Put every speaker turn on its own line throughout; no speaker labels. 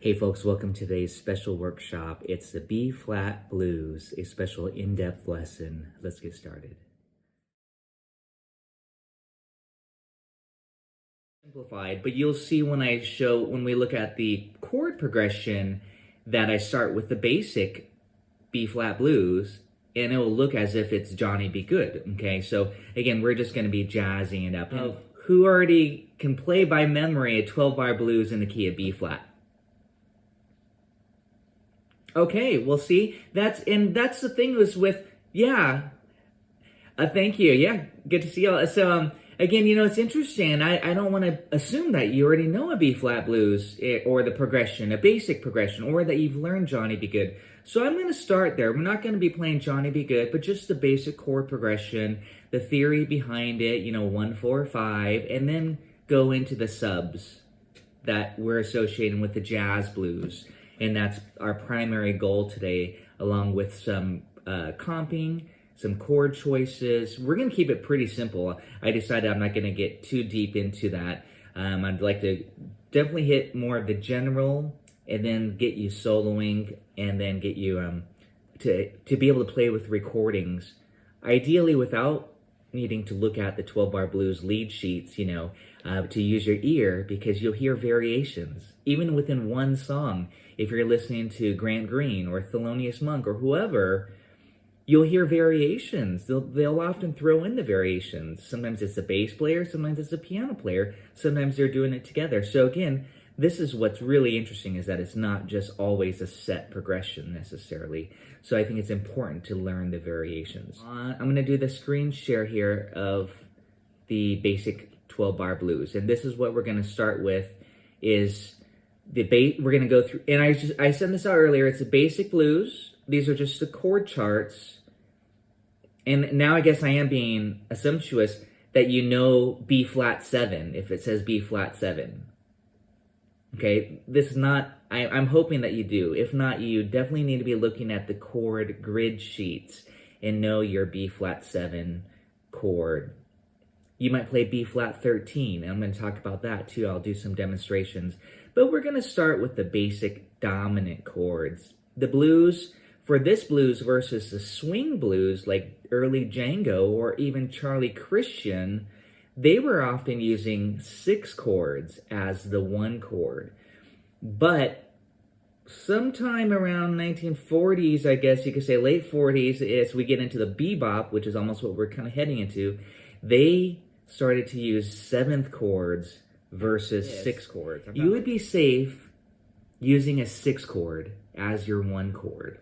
Hey folks, welcome to today's special workshop. It's the B-flat blues, a special in-depth lesson. Let's get started. Simplified, but you'll see when we look at the chord progression that I start with the basic B-flat blues, and it will look as if it's Johnny Be Good, okay? So again, we're just gonna be jazzing it up. Who already can play by memory a 12-bar blues in the key of B-flat? Okay, well, see, that's the thing was with, thank you. Yeah, good to see y'all. So, again, it's interesting. I don't want to assume that you already know a B-flat blues or the progression, a basic progression, or that you've learned Johnny Be Good. So I'm going to start there. We're not going to be playing Johnny Be Good, but just the basic chord progression, the theory behind it, 1, 4, 5, and then go into the subs that we're associating with the jazz blues. And that's our primary goal today, along with some comping, some chord choices. We're going to keep it pretty simple. I decided I'm not going to get too deep into that. I'd like to definitely hit more of the general and then get you soloing and then get you to be able to play with recordings, ideally without needing to look at the 12-bar blues lead sheets, to use your ear, because you'll hear variations, even within one song. If you're listening to Grant Green or Thelonious Monk or whoever, you'll hear variations. They'll often throw in the variations. Sometimes it's a bass player, sometimes it's a piano player, sometimes they're doing it together. So again, this is what's really interesting, is that it's not just always a set progression necessarily. So I think it's important to learn the variations. I'm going to do the screen share here of the basic 12-bar blues. And this is what we're going to start with, is the we're going to go through, and I said this out earlier, it's the basic blues. These are just the chord charts. And now I guess I am being assumptuous that you know B flat 7 if it says B flat 7. Okay, this is not, I'm hoping that you do. If not, you definitely need to be looking at the chord grid sheets and know your B flat 7 chord. You might play B flat 13, and I'm going to talk about that too. I'll do some demonstrations. But we're going to start with the basic dominant chords. The blues, for this blues versus the swing blues, like early Django or even Charlie Christian, they were often using 6 chords as the one chord. But sometime around 1940s, I guess you could say late 40s, as we get into the bebop, which is almost what we're kind of heading into, they started to use 7th chords versus 6 chords. You would be safe using a 6 chord as your one chord.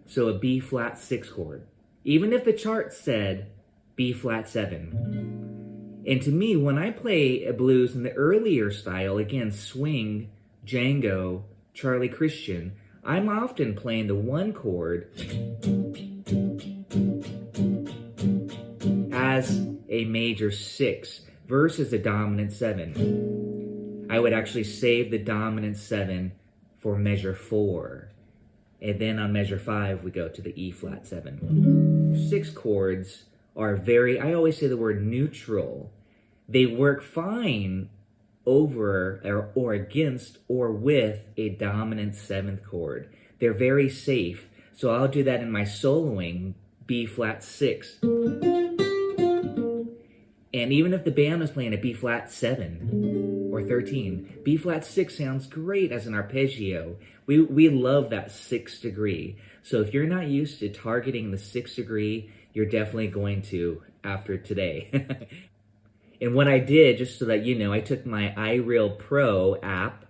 So a B flat 6 chord. Even if the chart said B flat 7. And to me, when I play a blues in the earlier style, again, swing, Django, Charlie Christian, I'm often playing the one chord as a major 6 versus a dominant 7. I would actually save the dominant 7 for measure 4. And then on measure 5, we go to the E flat 7. 6 chords are I always say the word neutral. They work fine over or against or with a dominant 7th chord. They're very safe. So I'll do that in my soloing, B flat 6. And even if the band was playing a B flat 7 or 13, B flat 6 sounds great as an arpeggio. We love that 6th degree. So if you're not used to targeting the 6th degree, you're definitely going to after today. And what I did, just so that you know, I took my iReal Pro app,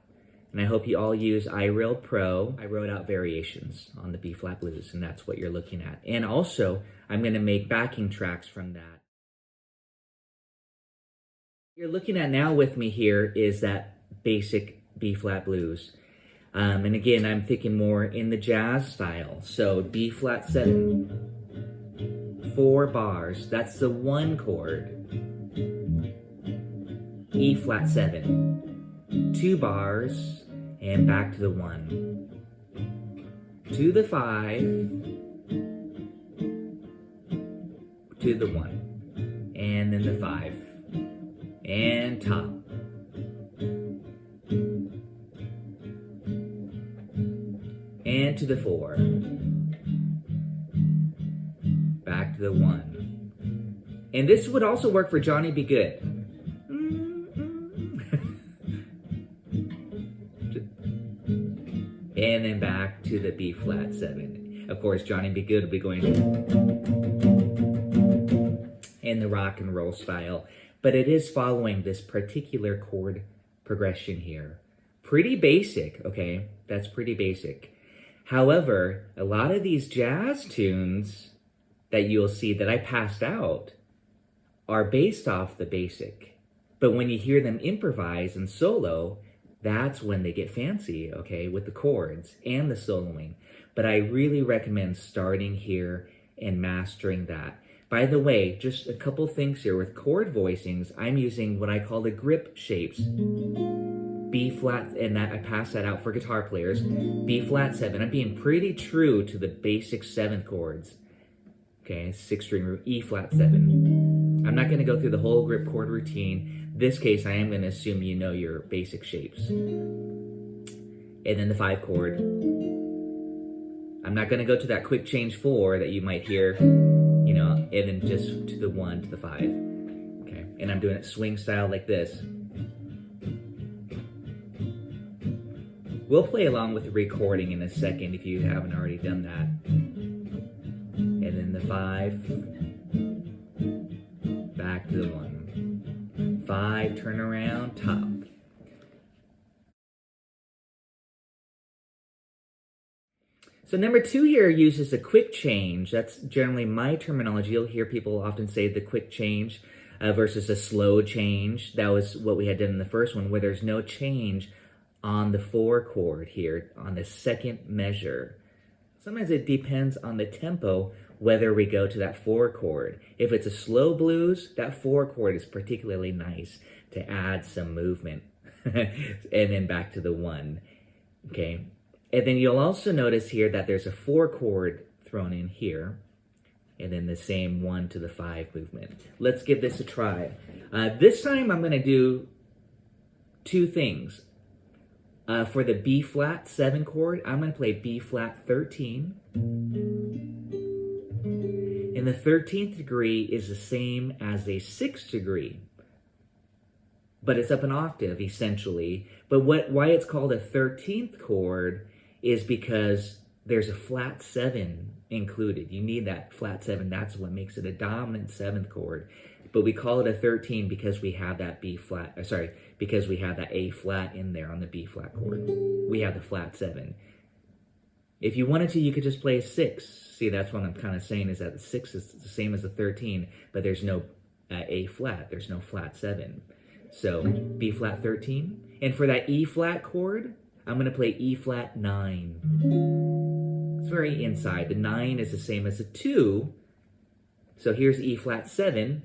and I hope you all use iReal Pro. I wrote out variations on the B flat blues, and that's what you're looking at. And also, I'm going to make backing tracks from that. What you're looking at now with me here is that basic B flat blues. And again, I'm thinking more in the jazz style. So B flat 7. 4 bars, that's the one chord. E flat 7, 2 bars, and back to the 1. To the 5, to the 1, and then the 5, and top. And to the 4. Back to the 1. And this would also work for Johnny Be Good. And then back to the B flat 7. Of course, Johnny Be Good will be going in the rock and roll style, but it is following this particular chord progression here. Pretty basic, okay? That's pretty basic. However, a lot of these jazz tunes that you'll see that I passed out are based off the basic. But when you hear them improvise and solo, that's when they get fancy, okay, with the chords and the soloing. But I really recommend starting here and mastering that. By the way, just a couple things here. With chord voicings, I'm using what I call the grip shapes. B flat, and that I pass that out for guitar players. B flat 7. I'm being pretty true to the basic 7th chords. Okay, 6-string root, E flat 7. I'm not going to go through the whole grip chord routine. This case, I am going to assume you know your basic shapes. And then the 5 chord. I'm not going to go to that quick change 4 that you might hear, you know, and then just to the 1 to the 5. Okay, and I'm doing it swing style like this. We'll play along with the recording in a second if you haven't already done that. And then the 5, back to the 1. 5, turn around, top. So number 2 here uses a quick change. That's generally my terminology. You'll hear people often say the quick change versus a slow change. That was what we had done in the first one, where there's no change on the 4 chord here, on the 2nd measure. Sometimes it depends on the tempo whether we go to that 4 chord. If it's a slow blues, that 4 chord is particularly nice to add some movement. And then back to the 1, okay? And then you'll also notice here that there's a 4 chord thrown in here, and then the same 1 to the 5 movement. Let's give this a try. This time I'm going to do 2 things. For the B flat 7 chord, I'm going to play B flat 13. And the 13th degree is the same as a 6th degree, but it's up an octave essentially. But why it's called a 13th chord is because there's a flat 7 included. You need that flat 7. That's what makes it a dominant 7th chord. But we call it a 13 because we have that because we have that A flat in there on the B flat chord. We have the flat 7. If you wanted to, you could just play a 6. See, that's what I'm kind of saying, is that the 6 is the same as the 13, but there's no A flat. There's no flat 7. So B flat 13. And for that E flat chord, I'm going to play E flat 9. It's very inside. The 9 is the same as the 2. So here's E flat 7.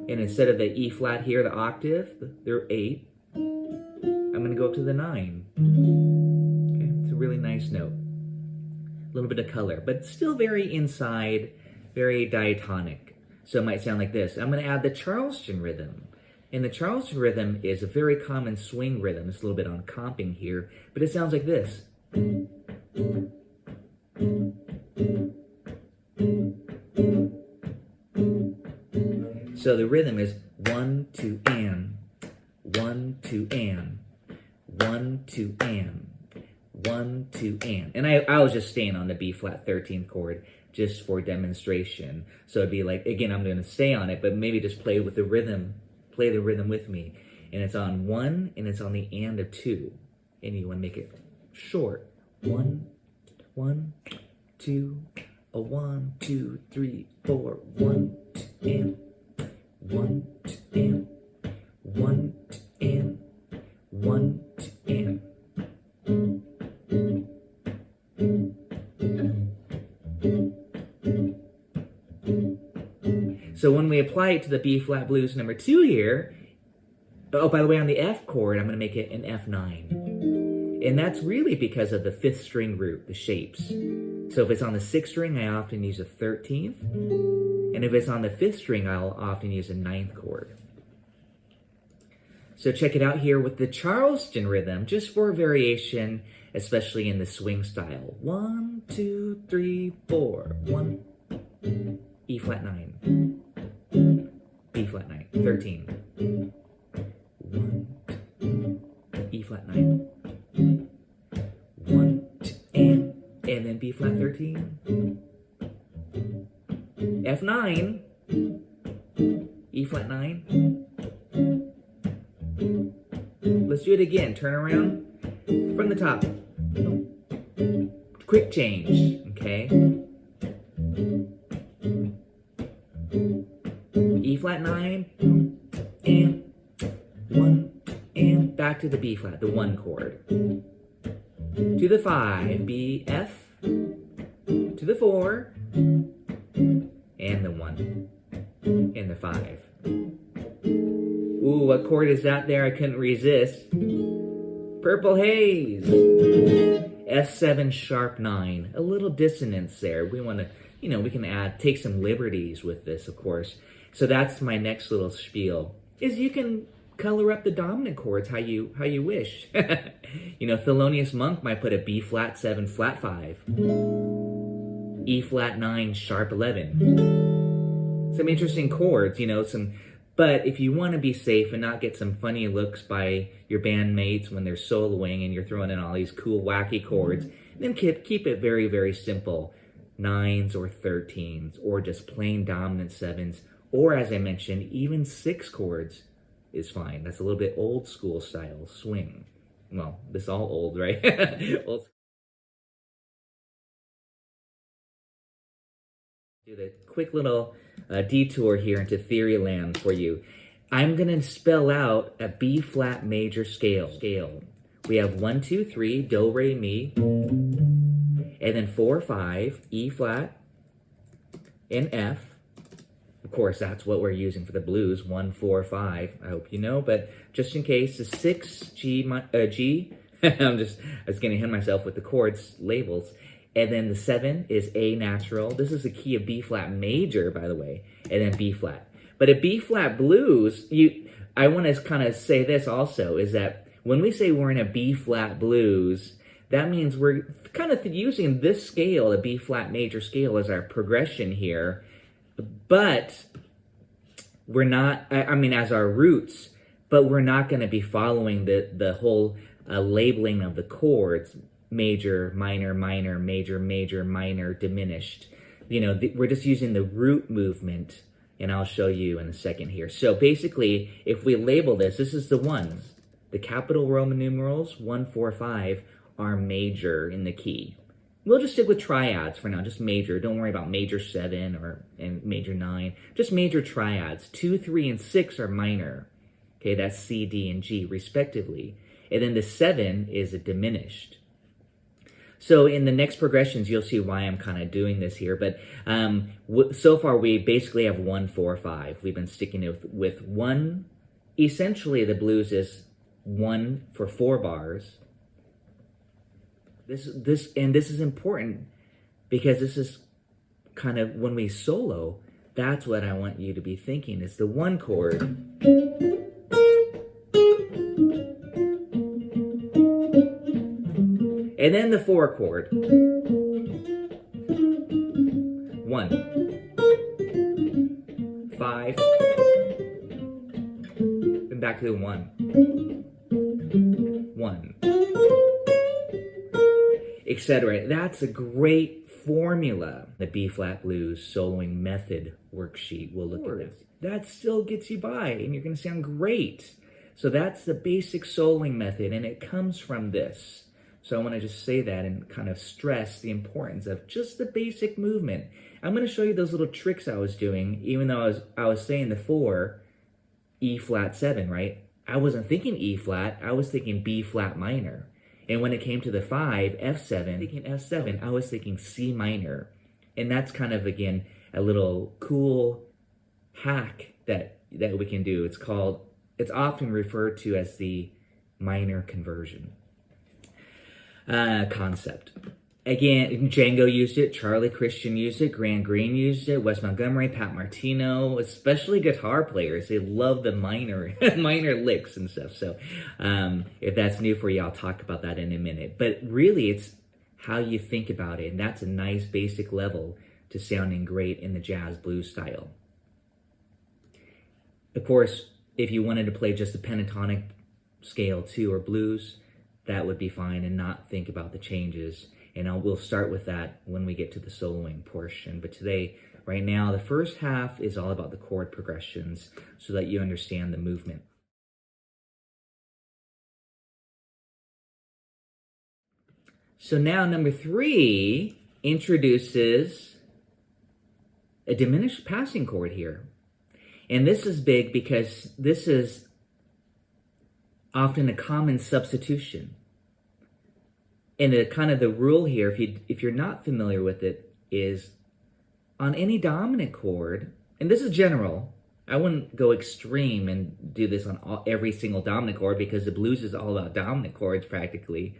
And instead of the E flat here, the octave, they're 8. I'm going to go up to the 9. Okay, it's a really nice note. A little bit of color, but still very inside, very diatonic. So it might sound like this. I'm going to add the Charleston rhythm. And the Charleston rhythm is a very common swing rhythm. It's a little bit on comping here, but it sounds like this. So the rhythm is 1, 2, and, 1, 2, and, 1, 2, and, 1, 2, and. And I was just staying on the B flat 13th chord just for demonstration. So it'd be like, again, I'm going to stay on it, but maybe just play with the rhythm. Play the rhythm with me. And it's on 1, and it's on the and of 2. And you want to make it short. 1, 1, 2, a 1, 2, 3, 4, 1, 2, and. 1, 2, and. 1, 2, and. 1, 2, and. So when we apply it to the B flat blues number 2 here, oh, by the way, on the F chord, I'm going to make it an F9. And that's really because of the 5th string root, the shapes. So if it's on the 6th string, I often use a 13th. And if it's on the 5th string, I'll often use a 9th chord. So check it out here with the Charleston rhythm, just for variation, especially in the swing style. 1, 2, 3, 4. 1, E flat 9, B flat 9, 13. 1, E flat 9, 1, and then B flat 13, F9, E flat 9. Let's do it again. Turn around from the top. Quick change, okay? E flat 9, and 1, and back to the B flat, the 1 chord. To the 5, B, F, to the 4, and the 1, and the 5. Ooh, what chord is that there? I couldn't resist. Purple Haze. F7 sharp 9. A little dissonance there. We want to, we can take some liberties with this, of course. So that's my next little spiel, is you can color up the dominant chords how you wish. Thelonious Monk might put a B flat 7 flat 5. E flat 9 sharp 11. Some interesting chords, but if you want to be safe and not get some funny looks by your bandmates when they're soloing and you're throwing in all these cool, wacky chords, then keep it very, very simple. 9s or 13s, or just plain dominant 7s, or as I mentioned, even 6 chords is fine. That's a little bit old school style swing. Well, this is all old, right? Old. Do the quick little detour here into theory land for you. I'm going to spell out a B flat major scale. We have 1, 2, 3, do, re, mi, and then 4, 5, E flat, and F. Of course, that's what we're using for the blues, 1, 4, 5. I hope you know, but just in case, the 6, G. I was getting ahead of myself with the chords labels. And then the 7 is A natural. This is the key of B flat major, by the way, and then B flat. But a B flat blues, I want to kind of say this also, is that when we say we're in a B flat blues, that means we're kind of using this scale, the B flat major scale, as our progression here, but we're not, as our roots, but we're not going to be following the whole labeling of the chords. Major, minor, minor, major, major, minor, diminished. We're just using the root movement, and I'll show you in a second here. So basically, if we label this is the ones. The capital Roman numerals, 1, 4, 5, are major in the key. We'll just stick with triads for now, just major. Don't worry about major 7 and major 9. Just major triads. 2, 3, and 6 are minor. Okay, that's C, D, and G, respectively. And then the 7 is a diminished. So in the next progressions, you'll see why I'm kind of doing this here. But so far, we basically have 1, 4, 5. We've been sticking with 1. Essentially, the blues is 1 for 4 bars. This is important because this is kind of when we solo. That's what I want you to be thinking. It's the 1 chord. And then the 4 chord. 1. Five. Then back to the 1. 1. Etc. That's a great formula. The B flat blues soloing method worksheet will look at this. That still gets you by, and you're going to sound great. So that's the basic soloing method, and it comes from this. So I want to just say that and kind of stress the importance of just the basic movement. I'm going to show you those little tricks I was doing, even though I was saying the 4, E flat 7, right? I wasn't thinking E flat, I was thinking B flat minor. And when it came to the 5, F7, I was thinking C minor. And that's kind of, again, a little cool hack that we can do. It's often referred to as the minor conversion concept. Again, Django used it, Charlie Christian used it, Grant Green used it, Wes Montgomery, Pat Martino, especially guitar players. They love the minor minor licks and stuff. So if that's new for you, I'll talk about that in a minute. But really, it's how you think about it. And that's a nice basic level to sounding great in the jazz blues style. Of course, if you wanted to play just a pentatonic scale too, or blues, that would be fine, and not think about the changes. And we'll start with that when we get to the soloing portion. But today, right now, the first half is all about the chord progressions so that you understand the movement. So now number 3 introduces a diminished passing chord here. And this is big because this is often a common substitution. And the rule here, if you're not familiar with it, is on any dominant chord, and this is general, I wouldn't go extreme and do this on every single dominant chord because the blues is all about dominant chords practically.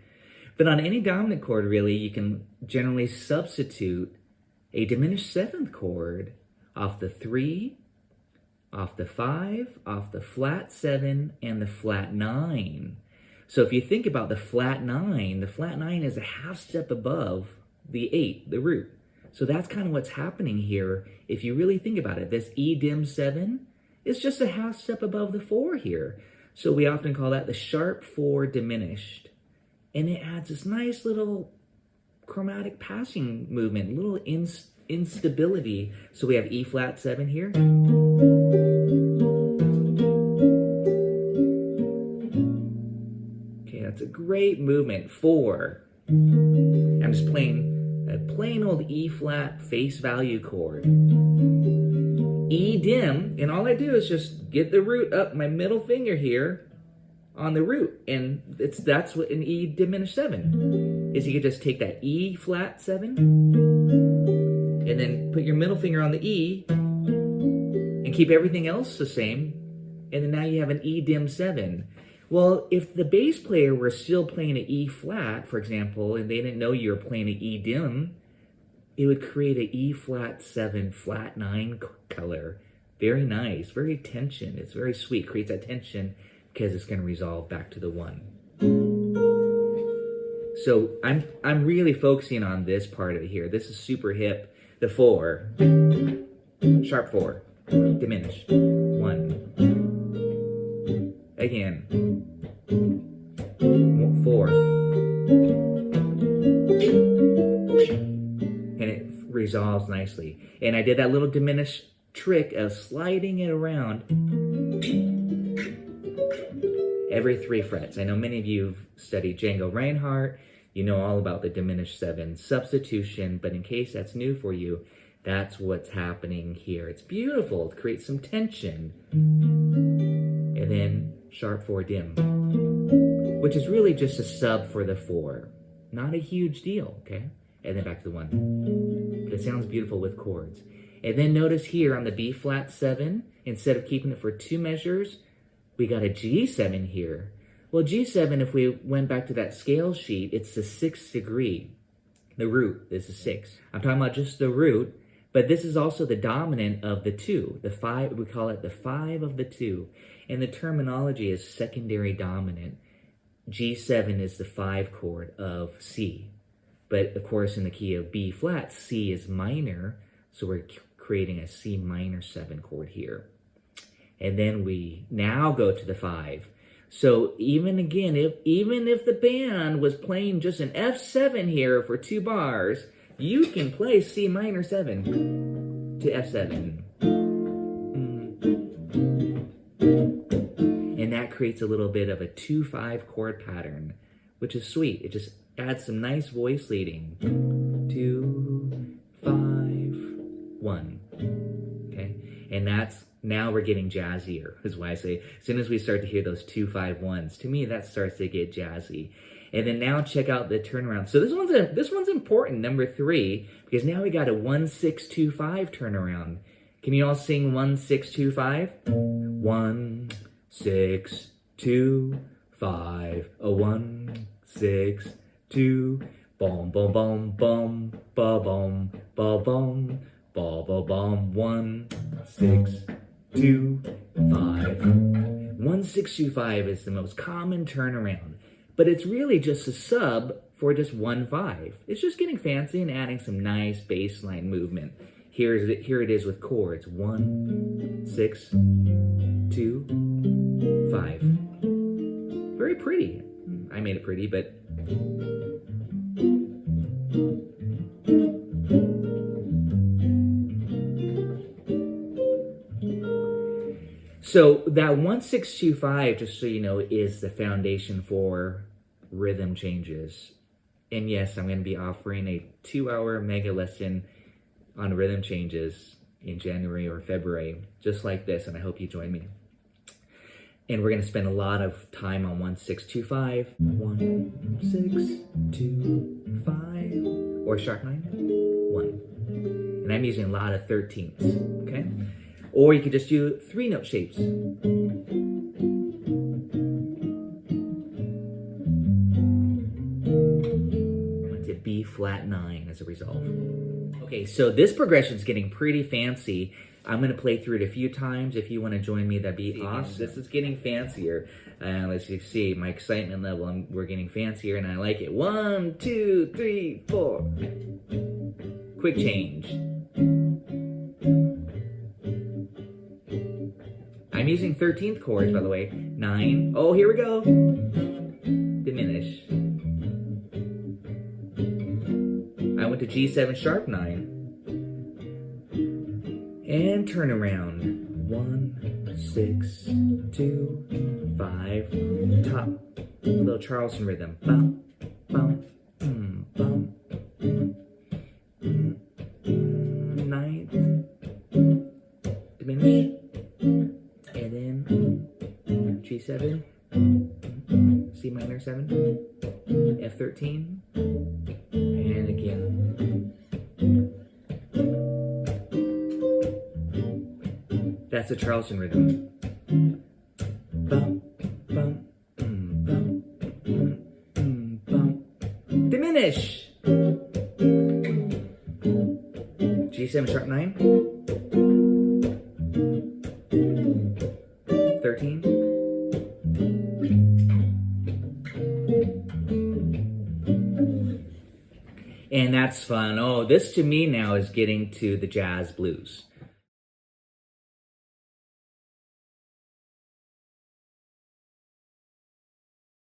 But on any dominant chord, really, you can generally substitute a diminished 7th chord off the 3, off the 5, off the flat 7, and the flat 9. So if you think about the flat 9 is a half step above the 8, the root. So that's kind of what's happening here. If you really think about it, this E dim 7 is just a half step above the 4 here. So we often call that the sharp 4 diminished. And it adds this nice little chromatic passing movement, little instability. So we have E flat 7 here. That's a great movement. 4. I'm just playing a plain old E flat face value chord. E dim, and all I do is just get the root up my middle finger here on the root, and that's what an E diminished 7 is. You could just take that E flat 7 and then put your middle finger on the E and keep everything else the same, and then now you have an E dim 7. Well, if the bass player were still playing an E flat, for example, and they didn't know you were playing an E dim, it would create an E flat 7, flat 9 color. Very nice, very tension. It's very sweet. Creates that tension because it's going to resolve back to the 1. So I'm really focusing on this part of it here. This is super hip. The 4, sharp 4, diminished, 1. Again, 4, and it resolves nicely. And I did that little diminished trick of sliding it around every 3 frets. I know many of you have studied Django Reinhardt. You know all about the diminished 7 substitution, but in case that's new for you, that's what's happening here. It's beautiful. It creates some tension. And then sharp 4 dim, which is really just a sub for the 4. Not a huge deal, okay? And then back to the 1. But it sounds beautiful with chords. And then notice here on the B flat 7, instead of keeping it for 2 measures, we got a G7 here. Well, G7, if we went back to that scale sheet, it's the 6th degree. The root is a 6. I'm talking about just the root, but this is also the dominant of the 2. The 5, we call it the 5 of the 2. And the terminology is secondary dominant. G7 is the 5 chord of C. But of course, in the key of B flat, C is minor. So we're creating a C minor 7 chord here. And then we now go to the 5. So even if the band was playing just an F7 here for 2 bars, you can play C minor 7 to F7. And that creates a little bit of a 2-5 chord pattern, which is sweet. It just adds some nice voice leading. 2, 5, 1. Okay? And now we're getting jazzier, is why I say, as soon as we start to hear those 2, 5, 1s, to me that starts to get jazzy. And then now check out the turnaround. So this one's important, number 3, because now we got a 1, 6, 2, 5 turnaround. Can you all sing 1, 6, 2, 5? 1, 6, 2, 5. A 1, 6, 2, Boom, boom, boom, boom, ba boom, ba boom, ba ba boom. 1, 6, 2, 5. 1, 6, 2, 5 is the most common turnaround, but it's really just a sub for just 1, 5. It's just getting fancy and adding some nice baseline movement. Here it is with chords. 1, 6, 2, 5. Very pretty. I made it pretty, but so that 1, 6, 2, 5, just so you know, is the foundation for rhythm changes. And yes, I'm going to be offering a 2-hour mega lesson on rhythm changes in January or February, just like this, and I hope you join me. And we're going to spend a lot of time on 1, 6, 2, 5. 1, 6, 2, 5. Or sharp 9. 1. And I'm using a lot of 13ths, okay? Or you could just do 3-note shapes. Went to B flat 9 as a result. Okay, so this progression is getting pretty fancy. I'm going to play through it a few times. If you want to join me, that'd be awesome. This is getting fancier. As you see, my excitement level, we're getting fancier, and I like it. 1, 2, 3, 4. Quick change. I'm using 13th chords, by the way. 9. Oh, here we go. Diminish. I went to G7 sharp 9. And turn around. 1, 6, 2, 5. Top. Little Charleston rhythm. Bum, bum, bum. 9th. Diminish. And then G7. C minor 7. F13. And again. That's the Charleston rhythm. Bum, bum, bum, bum. Diminish. G7 sharp 9. 13. And that's fun. Oh, this to me now is getting to the jazz blues.